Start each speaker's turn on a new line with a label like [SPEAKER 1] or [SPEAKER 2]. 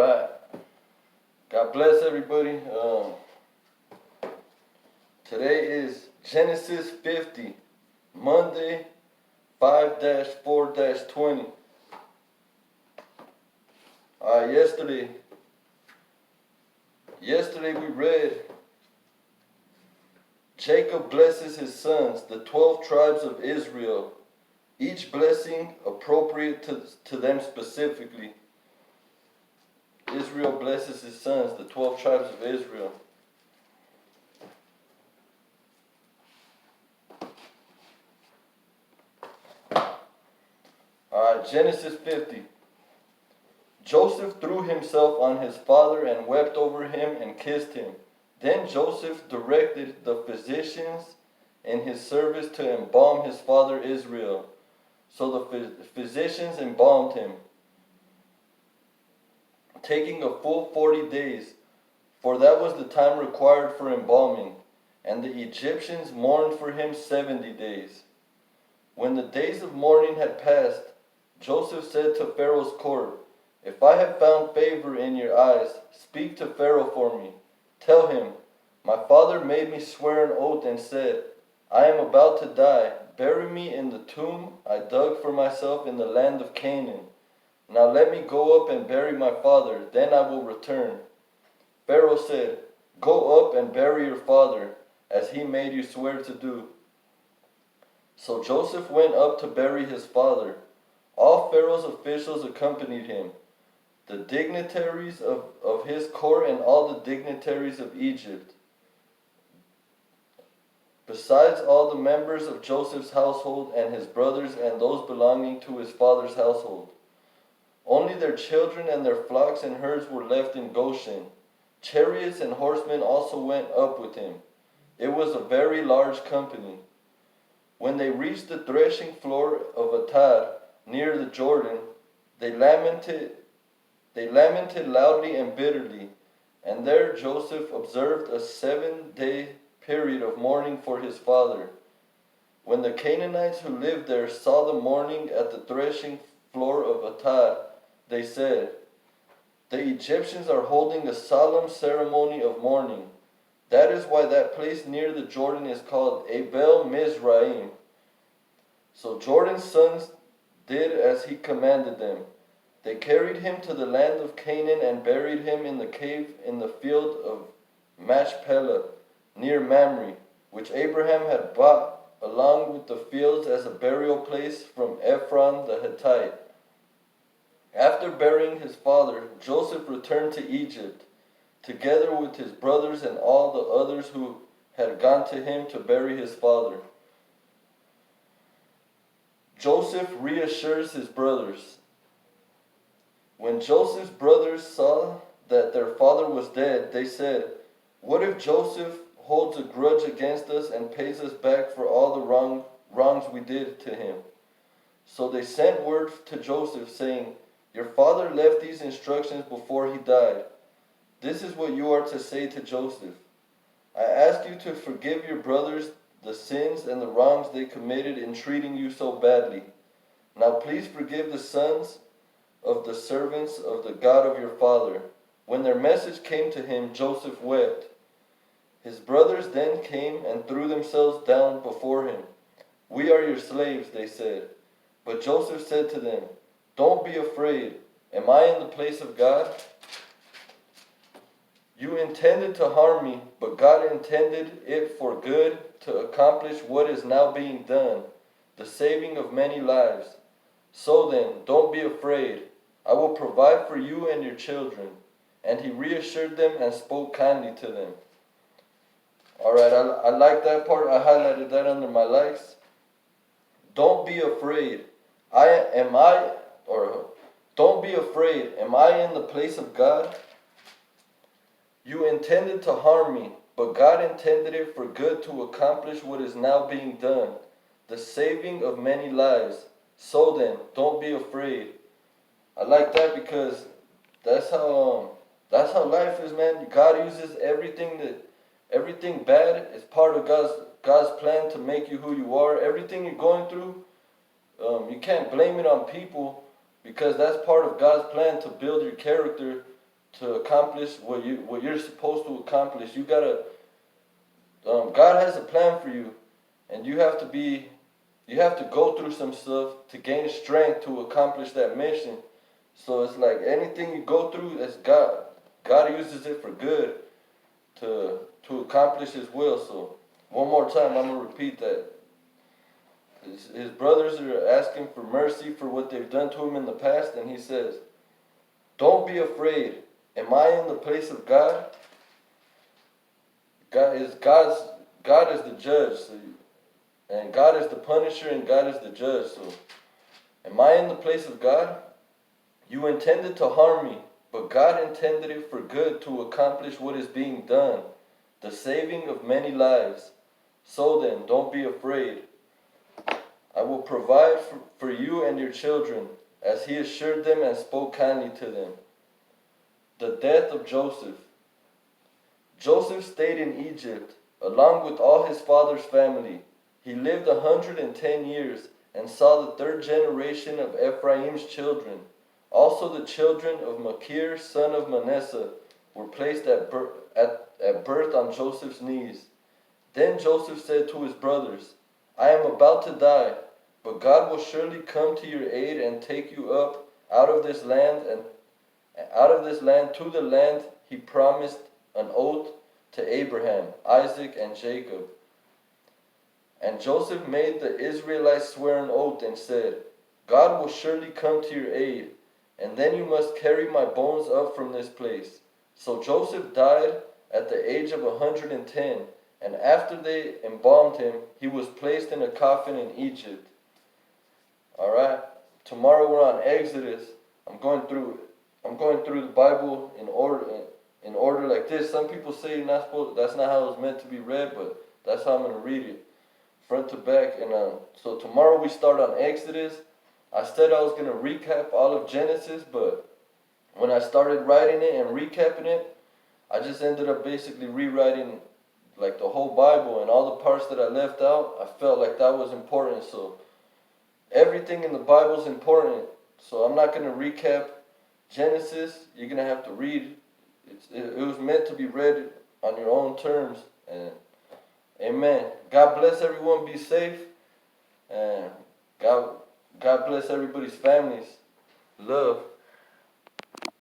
[SPEAKER 1] right. God bless everybody. Today is Genesis 50, Monday 5-4-20. Yesterday we read Jacob blesses his sons, the 12 tribes of Israel, each blessing appropriate to them specifically. Israel blesses his sons, the 12 tribes of Israel. Alright, Genesis 50. Joseph threw himself on his father and wept over him and kissed him. Then Joseph directed the physicians in his service to embalm his father Israel. So the physicians embalmed him, taking a full 40 days, for that was the time required for embalming. And the Egyptians mourned for him 70 days. When the days of mourning had passed, Joseph said to Pharaoh's court, "If I have found favor in your eyes, speak to Pharaoh for me. Tell him, my father made me swear an oath and said, I am about to die. Bury me in the tomb I dug for myself in the land of Canaan. Now let me go up and bury my father, then I will return." Pharaoh said, "Go up and bury your father, as he made you swear to do." So Joseph went up to bury his father. All Pharaoh's officials accompanied him, the dignitaries of his court and all the dignitaries of Egypt, besides all the members of Joseph's household and his brothers and those belonging to his father's household. Only their children and their flocks and herds were left in Goshen. Chariots and horsemen also went up with him. It was a very large company. When they reached the threshing floor of Atad near the Jordan, they lamented loudly and bitterly. And there Joseph observed a 7-day period of mourning for his father. When the Canaanites who lived there saw the mourning at the threshing floor of Atad, they said, "The Egyptians are holding a solemn ceremony of mourning." That is why that place near the Jordan is called Abel Mizraim. So Jordan's sons did as he commanded them. They carried him to the land of Canaan and buried him in the cave in the field of Machpelah, near Mamre, which Abraham had bought along with the fields as a burial place from Ephron the Hittite. After burying his father, Joseph returned to Egypt, together with his brothers and all the others who had gone to him to bury his father. Joseph reassures his brothers. When Joseph's brothers saw that their father was dead, they said, "What if Joseph holds a grudge against us and pays us back for all the wrongs we did to him?" So they sent word to Joseph saying, "Your father left these instructions before he died. This is what you are to say to Joseph. I ask you to forgive your brothers the sins and the wrongs they committed in treating you so badly. Now please forgive the sons of the servants of the God of your father." When their message came to him, Joseph wept. His brothers then came and threw themselves down before him. "We are your slaves," they said. But Joseph said to them, "Don't be afraid. Am I in the place of God? You intended to harm me, but God intended it for good to accomplish what is now being done, the saving of many lives. So then, don't be afraid. I will provide for you and your children." And he reassured them and spoke kindly to them. Alright, I like that part. I highlighted that under my likes. Don't be afraid. Don't be afraid. Am I in the place of God? You intended to harm me, but God intended it for good to accomplish what is now being done, the saving of many lives. So then, don't be afraid. I like that because that's how life is, man. God uses everything bad is part of God's plan to make you who you are. Everything you're going through, you can't blame it on people, because that's part of God's plan to build your character to accomplish what you're supposed to accomplish. You gotta. God has a plan for you, and you have to go through some stuff to gain strength to accomplish that mission. So it's like anything you go through, that's God. God uses it for good to accomplish His will. So one more time, I'm gonna repeat that. His brothers are asking for mercy for what they've done to him in the past, and he says, "Don't be afraid. Am I in the place of God? God is the judge, and God is the punisher, and God is the judge. So, am I in the place of God? You intended to harm me, but God intended it for good to accomplish what is being done, the saving of many lives. So then, don't be afraid. I will provide for you and your children," as he assured them and spoke kindly to them. The death of Joseph. Joseph stayed in Egypt, along with all his father's family. He lived 110 years and saw the third generation of Ephraim's children. Also the children of Machir, son of Manasseh, were placed at birth on Joseph's knees. Then Joseph said to his brothers, "I am about to die, but God will surely come to your aid and take you up out of this land to the land He promised an oath to Abraham, Isaac, and Jacob." And Joseph made the Israelites swear an oath and said, "God will surely come to your aid, and then you must carry my bones up from this place." So Joseph died at the age of 110, and after they embalmed him, he was placed in a coffin in Egypt. Alright, tomorrow we're on Exodus. I'm going through the Bible in order like this. Some people say that's not how it's meant to be read, but that's how I'm going to read it, front to back. And so tomorrow we start on Exodus. I said I was going to recap all of Genesis, but when I started writing it and recapping it, I just ended up basically rewriting like the whole Bible, and all the parts that I left out, I felt like that was important. So everything in the Bible is important. So I'm not going to recap Genesis. You're going to have to read. It was meant to be read on your own terms. And amen. God bless everyone. Be safe. And God bless everybody's families. Love.